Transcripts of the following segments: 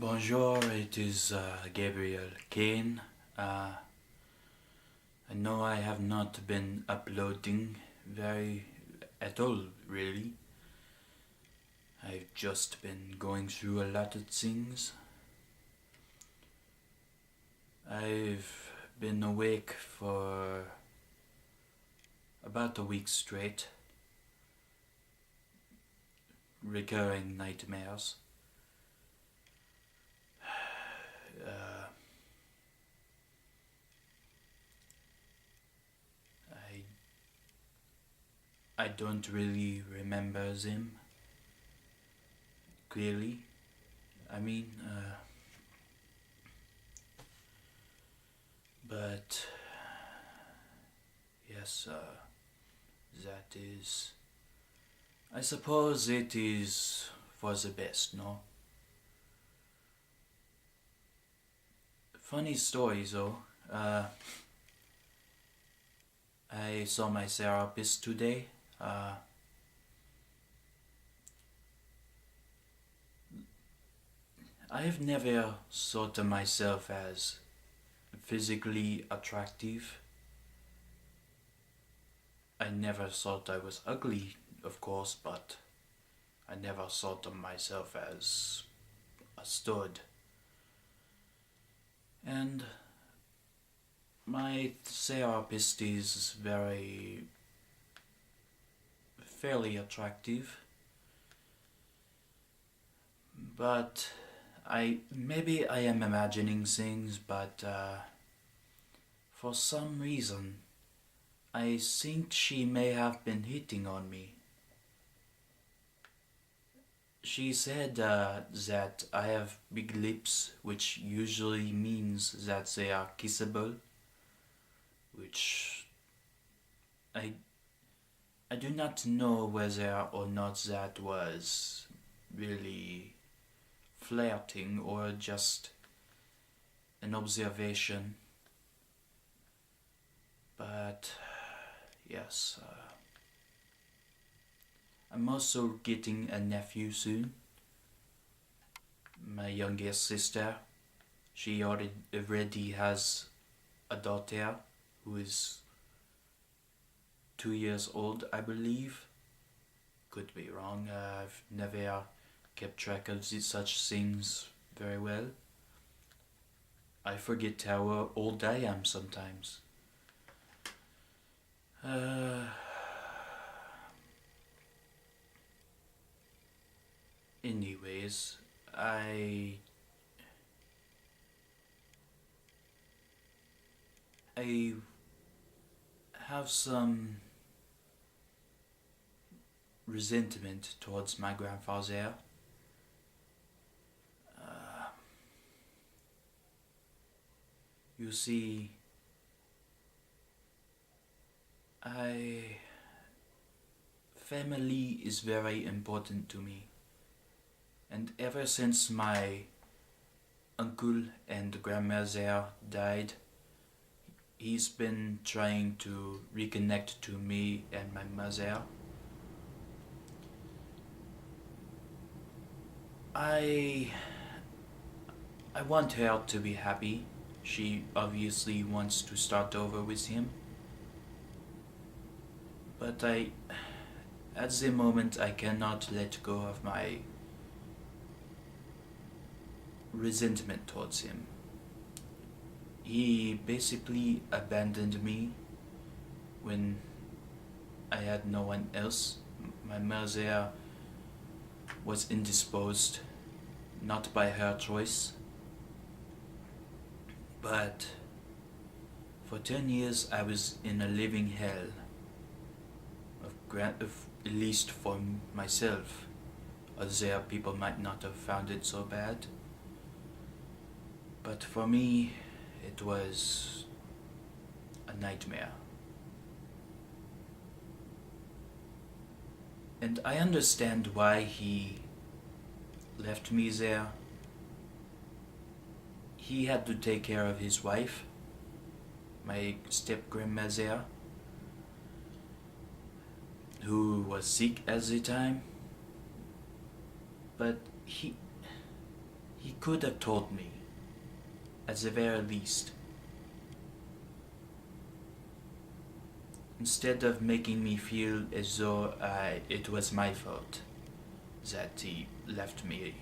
Bonjour, it is Gabriel Kane. I know I have not been uploading very at all, really. I've just been going through a lot of things. I've been awake for about a week straight, recurring nightmares. Uh, I I don't really remember them clearly. I mean, but yes, that is. I suppose it is for the best, no? Funny story though. I saw my therapist today. I've never thought of myself as physically attractive. I never thought I was ugly, of course, but I never thought of myself as a stud. And my therapist is fairly attractive, but I am imagining things, but for some reason I think she may have been hitting on me. She said that I have big lips, which usually means that they are kissable, which I I do not know whether or not that was really flirting or just an observation, but yes, I'm also getting a nephew soon. My youngest sister, she already has a daughter who is 2 years old, I believe. Could be wrong. I've never kept track of such things very well. I forget how old I am sometimes. Anyways, I have some resentment towards my grandfather. You see, I family is very important to me, and ever since my uncle and grandmother died, he's been trying to reconnect to me and my mother. I I want her to be happy. She obviously wants to start over with him. But at the moment, I cannot let go of my resentment towards him. He basically abandoned me when I had no one else. My mother was indisposed, not by her choice, but for 10 years I was in a living hell, at least for myself. Other people might not have found it so bad, but for me, it was a nightmare. And I understand why he left me there. He had to take care of his wife, my step grandmother, who was sick at the time. But He could have told me, at the very least, instead of making me feel as though it was my fault that he left me,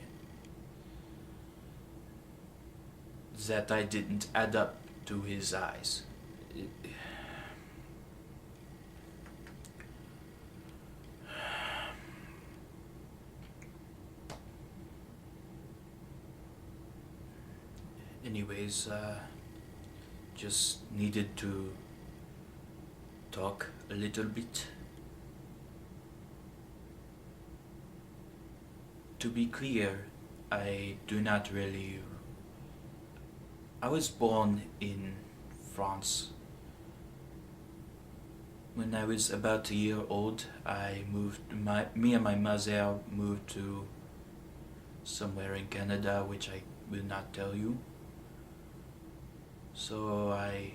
that I didn't add up to his eyes. Anyways, just needed to talk a little bit. To be clear, I do not really. I was born in France. When I was about a year old, me and my mother moved to somewhere in Canada, which I will not tell you. So I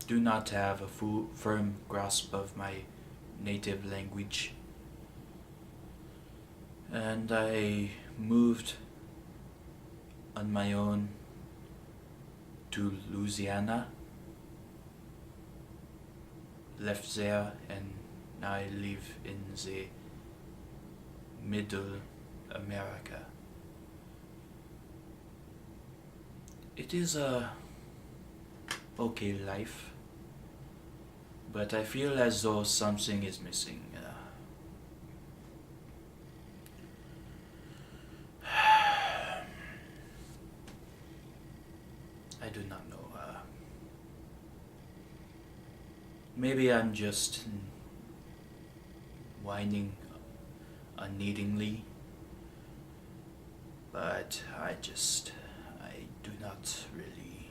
do not have a firm grasp of my native language. And I moved on my own to Louisiana, left there, and now I live in the middle America. It is a okay life, but I feel as though something is missing. I do not know. Maybe I'm just whining unneedingly, but I do not really.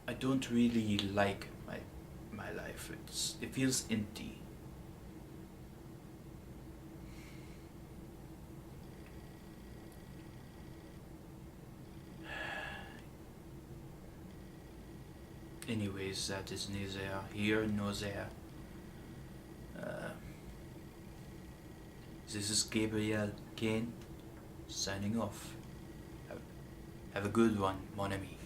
I don't really like my life. It feels empty. Anyways, that is neither here nor there. This is Gabriel Kane signing off. Have a good one, mon ami.